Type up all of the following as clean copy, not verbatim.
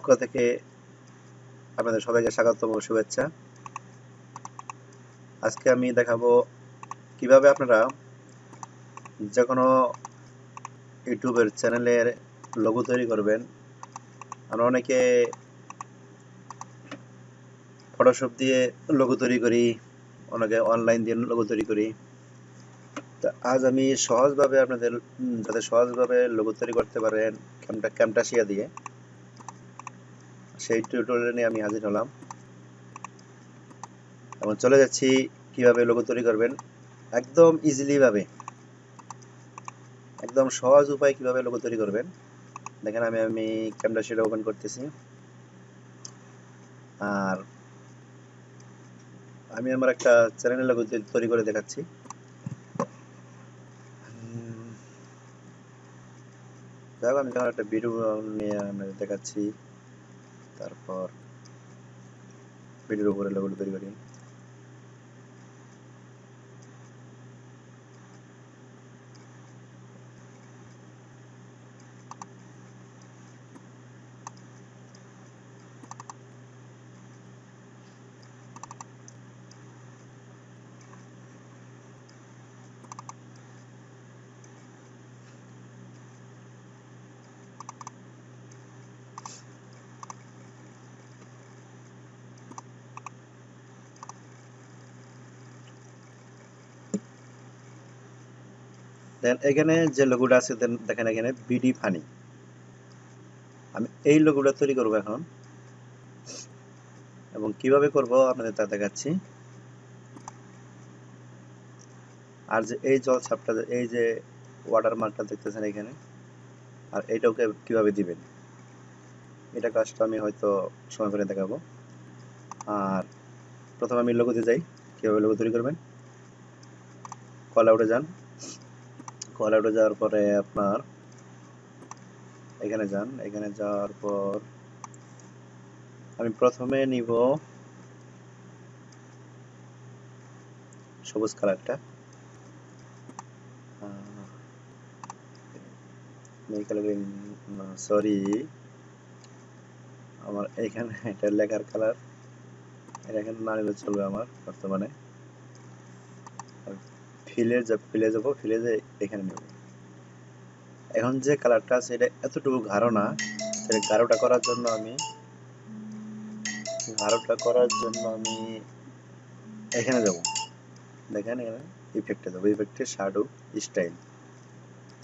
পক্ষ থেকে আপনাদের সবাইকে স্বাগতম ও শুভেচ্ছা। আজকে আমি দেখাবো কিভাবে আপনারা যে কোনো ইউটিউবের চ্যানেলের লোগো তৈরি করবেন। আমরা অনেকে ফটোশপ দিয়ে লোগো তৈরি করি, অনেকে অনলাইন দিয়ে লোগো তৈরি করি। তো আজ আমি সহজভাবে আপনাদের যাতে সহজভাবে লোগো তৈরি করতে পারেন ক্যামটাসিয়া দিয়ে, সেই টিউটোরিয়াল নিয়ে আমি হাজির হলাম এবং চলে যাচ্ছি কিভাবে লোগো তৈরি করবেন একদম ইজিলি ভাবে, একদম সহজ উপায় কিভাবে লোগো তৈরি করবেন। দেখেন আমি ক্যামটাসিয়া ওপেন করতেছি আর আমি আমার একটা চ্যানেলের লোগো তৈরি করে দেখাচ্ছি। যাই হোক, আমি যখন একটা ভিডিও নিয়ে দেখাচ্ছি, তারপর ভিডিওর উপরে লোগো তৈরি করি। দেন এখানে যে লোগোটা আছে দেখেন এখানে বিডি ফানি, আমি এই লোগোটা তৈরি করব এখন এবং কিভাবে করব আপনাদের তা দেখাচ্ছি। আর যে এই জল ছাপটা, এই যে ওয়াটারমার্কটা দেখতেছেন এখানে, আর এইটাকে কিভাবে দিবেন এটা কাজটা আমি হয়তো সময় করে দেখাবো। আর প্রথমে আমি লোগোতে যাই, কিভাবে লোগো তৈরি করবেন। কল আউটে যান, কল আউটে যাওয়ার পরে আপনার এখানে যান, এখানে যাওয়ার পর আমি প্রথমে নিব সবুজ কালারটা, সরি আমার এখানে এটা লেখার কালার, এটা এখানে না নিলে চলবে আমার বর্তমানে। ফিলে যাব, ফিলে যে এখানে নেব। এখন যে কালারটা আছে এটা এতটুকু গাঢ় না, সেটা গাঢ়টা করার জন্য আমি এখানে যাব। দেখেন এখানে ইফেক্টে যাব, ইফেক্টে শ্যাডো স্টাইল,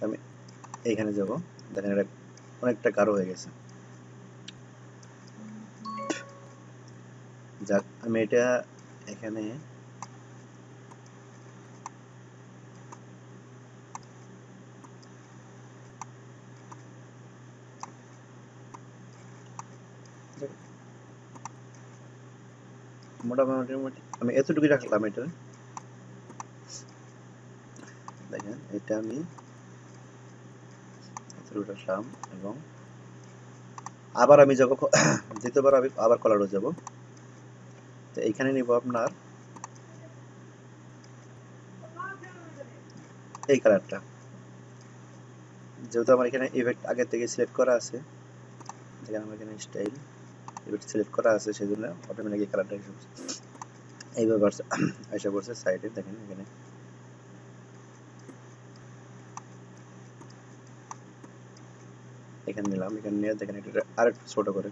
আমি এইখানে যাব। দেখেন এটা অনেকটা গাঢ় হয়ে গেছে। যাক, আমি এটা এখানে মোটামুটি আমি এতটুকু রাখলাম। এটা দেখেন, এটা আমি এতটুকু রাখলাম এবং আবার আমি যাব দ্বিতীয়বার আমি আবার কলারও যাব। তো এইখানে নিব আপনার এই কালারটা, যেহেতু আমার এখানে ইফেক্ট আগে থেকে সিলেক্ট করা আছে, দেখেন আমার এখানে স্টাইল ইফেক্ট সিলেক্ট করা আছে, সেজন্য অটোমেটিক এই কালারটা এইভাবে আশা করছে সাইডে। দেখেন এখানে এখানে নিলাম, এখানে নিয়ে দেখেন এটা আরেকটু ছোট করে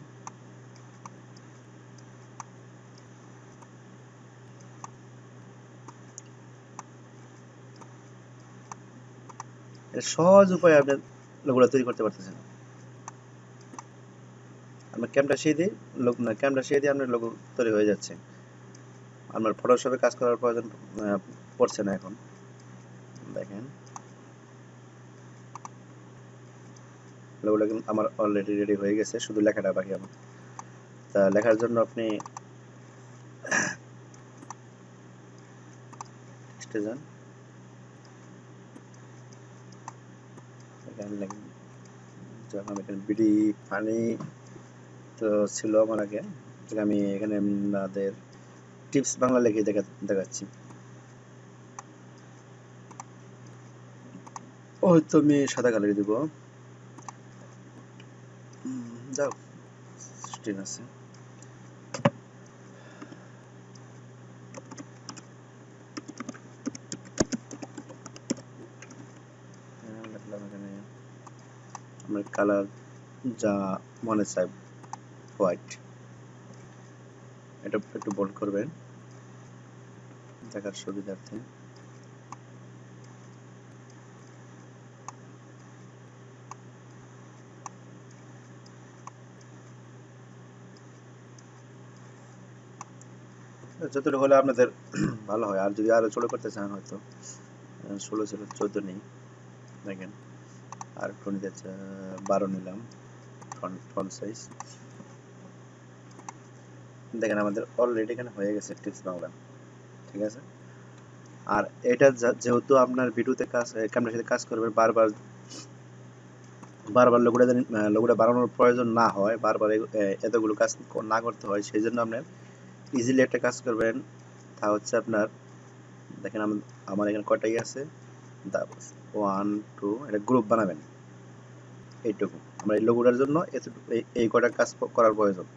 সহজ উপায়ে আপনি লোগোটা তৈরি করতে পারতেছেন। আমরা ক্যামেরা সেই দিয়ে আপনার লোগো তৈরি হয়ে যাচ্ছে। আমার ফটোশপে কাজ করার প্রয়োজন পড়ছে না এখন। দেখেন লোগোটা কিন্তু আমার অলরেডি রেডি হয়ে গেছে, শুধু লেখাটা বাকি আমার। তা লেখার জন্য আপনি টেক্সটে যান, এখানে লিখুন, যখন এখানে বিডি পানি তো ছিল আমার আগে, আমি এখানে আপনাদের টিপস বাংলা লিখে দেখাচ্ছি। হয়তো আমি সাদা কালার দিব, যাও 16 আছে। লিখলাম এখানে আমার কালার যা মনে চাই হোয়াইট, এটা একটু বোল্ড করবেন দেখার সুবিধার্থে। যতটুকু হলে আপনাদের ভালো হয়, আর যদি আরো ছোট করতে চান হয়তো 16 ছিল 14 নেই, দেখেন আর একটু নিতে 12 নিলাম ফন্ট সাইজ। দেখেন আমাদের অলরেডি এখানে হয়ে গেছে টিপস বাংলা, ঠিক আছে। আর এটা যেহেতু আপনার ভিডিওতে কাজ ক্যামেরার সাথে কাজ করবে, বারবার বারবার লোগোটা বাড়ানোর প্রয়োজন না হয়, বারবার এতগুলো কাজ না করতে হয়, সেই জন্য আপনার ইজিলি একটা কাজ করবেন। তা হচ্ছে আপনার দেখেন আমার এখানে কয়টাই আছে, 1 2, এটা গ্রুপ বানাবেন এইটুকু। আমরা এই লোগোটার জন্য এই কয়টা কাজ করার প্রয়োজন।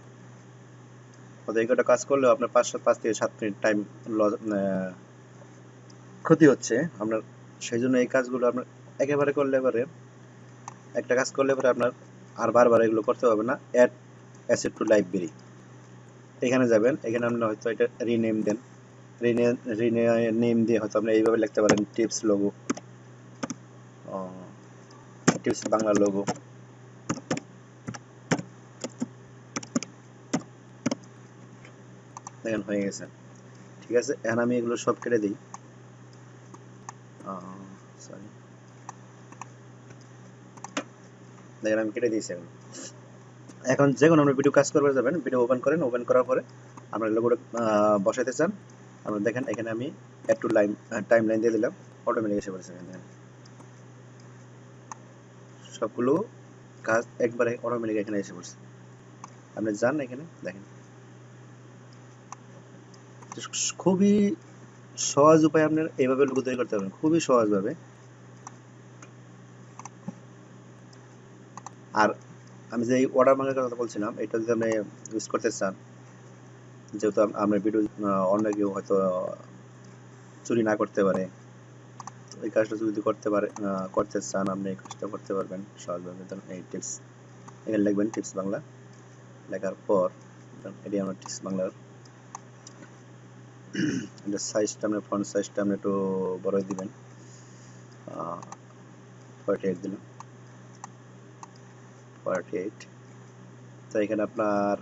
এই কয়টা কাজ করলেও আপনার 5 থেকে 7 মিনিট টাইম ক্ষতি হচ্ছে আপনার। সেই জন্য এই কাজগুলো আপনার একেবারে করলে পরে, একটা কাজ করলে পরে আপনার আর বারবার এগুলো করতে হবে না। অ্যাড অ্যাসেট টু লাইব্রেরি, এখানে যাবেন, এখানে আপনি হয়তো এটা রিনেম দেন, রিনেম দিয়ে হয়তো আপনি এইভাবে লিখতে পারেন tips logo, tips Bangla logo. দেখেন হয়ে গেছে, ঠিক আছে। এখন আমি এগুলো সব কেটে দিই, সরি, দেখেন আমি কেটে দিয়েছি। এখন যে কোনো আমরা ভিডিও কাজ করবে যাবেন, ভিডিও ওপেন করেন, ওপেন করার পরে আমরা লোগোটা বসাইতে চান, আমরা দেখেন এখানে আমি একটু টাইম লাইন দিয়ে দিলাম, অটোমেটিক এসে পড়েছে। এখানে সবগুলো কাজ একবারে অটোমেটিক এখানে এসে পড়ছে। আপনি যান এখানে দেখেন, খুবই সহজ উপায় আপনার এইভাবে লোগো তৈরি করতে পারবেন, খুবই সহজভাবে। আর আমি যে ওয়াটারমার্কের কথা বলছিলাম, এটা যদি আপনি ইউজ করতে চান, যেহেতু আমরা ভিডিও অন্য কেউ হয়তো চুরি না করতে পারে, এই কাজটা যদি করতে চান, আপনি এই কাজটা করতে পারবেন সহজভাবে। এই টিপস এখানে লিখবেন টিপস বাংলা, লেখার পর এটি আমার টিপস বাংলার এটা সাইজটা, আপনার ফন্ট সাইজটা আপনি একটু বড় দিবেন, 48 দিলাম, 48। তো এখানে আপনার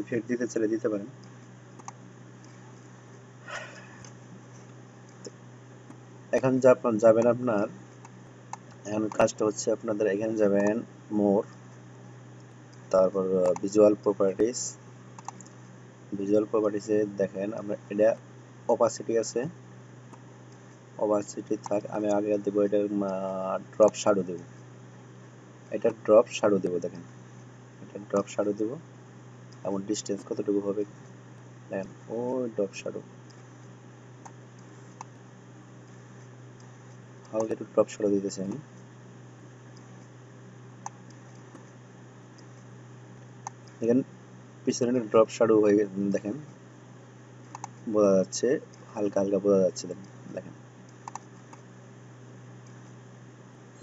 ইফেক্ট দিতে চাইলে দিতে পারেন। এখন যাবেন আপনার, এখন কাজটা হচ্ছে আপনাদের এখানে যাবেন মোর, তারপর ভিজুয়াল প্রপার্টিসে দেখেন আমরা এটা অপাসিটি আছে, অপাসিটি থাক, আমি আগে দেব এটা ড্রপ শ্যাডো দেব, এটা ড্রপ শ্যাডো দেব, দেখেন এটা ড্রপ শ্যাডো দেব। এমন ডিসটেন্স কতটুকু হবে দেখেন, ও ড্রপ শ্যাডো, হালকা একটু ড্রপ শ্যাডো দিতেছি আমি। দেখেন পিছনে ড্রপ শ্যাডো হয়ে গেছে, দেখেন বোঝা যাচ্ছে, হালকা হালকা বোঝা যাচ্ছে, দেখেন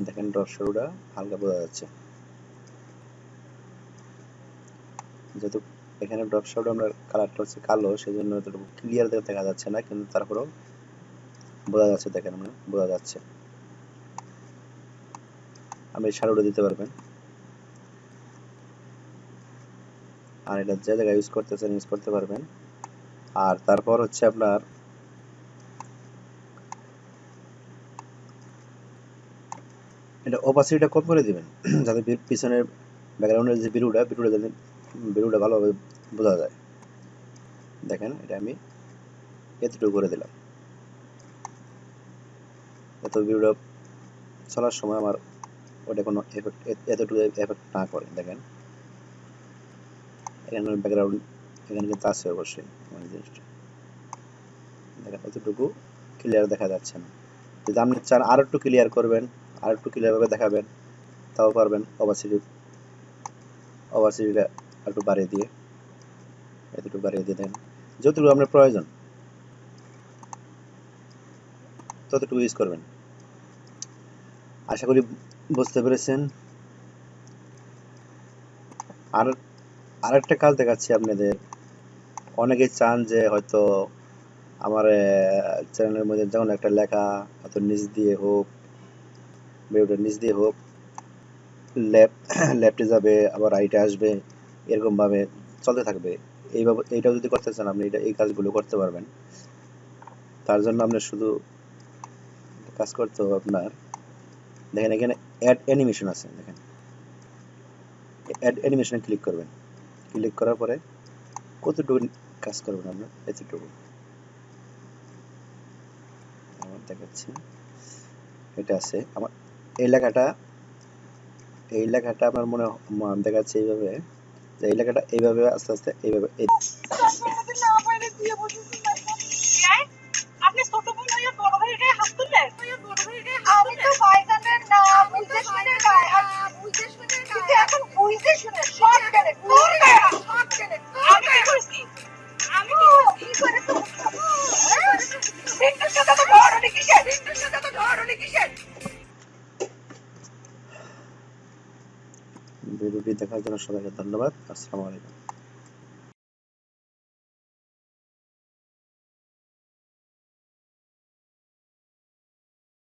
দেখেন ড্রপ শ্যাডোটা হালকা বোঝা যাচ্ছে। যেহেতু এখানে ড্রপ শ্যাডো আমরা কালারটা হচ্ছে কালো, সেই জন্য এতটুকু ক্লিয়ার দেখা যাচ্ছে না, কিন্তু তারপরেও বোঝা যাচ্ছে, দেখেন আমরা বোঝা যাচ্ছে। আপনি শ্যাডোটা দিতে পারবেন, আর এটা যে জায়গায় ইউজ করতেছেন ইউজ করতে পারবেন। আর তারপর হচ্ছে আপনার এটা অপাসিটিটা কম করে দিবেন, যাতে পিছনের ব্যাকগ্রাউন্ডের যে ভিডিওটা যাতে ভিডিওটা ভালোভাবে বোঝা যায়। দেখেন এটা আমি এতটুকু করে দিলাম, এত ভিডিওটা চলার সময় আমার ওটা কোনো এতটুকু এফেক্ট না করে। দেখেন এখানে ব্যাকগ্রাউন্ড এখানে কিন্তু আছে অবশ্যই, জিনিসটা দেখেন এতটুকু ক্লিয়ার দেখা যাচ্ছে না। যদি আপনি চান আর একটু ক্লিয়ার করবেন, আর একটু ক্লিয়ারভাবে দেখাবেন, তাও পারবেন অপাসিটি ওভারসিটিটা একটু বাড়িয়ে দিয়ে এতটুকু বাড়িয়ে দিয়ে দেন, যতটুকু আপনার প্রয়োজন ততটুকু ইউজ করবেন। আশা করি বুঝতে পেরেছেন। আর আরেকটা কাজ দেখাচ্ছি আপনাদের। অনেকেই চান যে হয়তো আমার চ্যানেলের মধ্যে যেমন একটা লেখা হয়তো নিচ দিয়ে হোক, ভিডিওটা নিচ দিয়ে হোক, লেফটে যাবে আবার রাইটে আসবে, এরকম ভাবে চলতে থাকবে। এইভাবে এইটাও যদি করতে চান আপনি এই কাজগুলো করতে পারবেন। তার জন্য আপনার শুধু কাজ করতে হবে আপনার, দেখেন এখানে অ্যাড অ্যানিমেশন আছে, দেখেন অ্যাড অ্যানিমেশনে ক্লিক করবেন। ক্লিক করার পরে কতটুকু কাজ করবেন আপনার, এতটুকু আমার দেখাচ্ছি। এটা আছে আমার এই লেখাটা আপনার মনে দেখাচ্ছে এইভাবে, যে এই লেখাটা এইভাবে আস্তে আস্তে এইভাবে আপনি ছোট বোন হয়ে বড় ভাইয়ের গায়ে হাত তুললেন? আমি তো শয়তানের না বুঝে শুনে গায়ে হাত কিন্তু এখন বুঝে শুনে সব জানে তোর গায়ে সব জানে আমি কি করছি? আমি কি করে তো একটু সাথে তো ধর অনেক কিসের একটু সাথে তো ধর অনেক কিসের। ভিডিওটি দেখার জন্য সবাইকে ধন্যবাদ। আসসালামু আলাইকুম।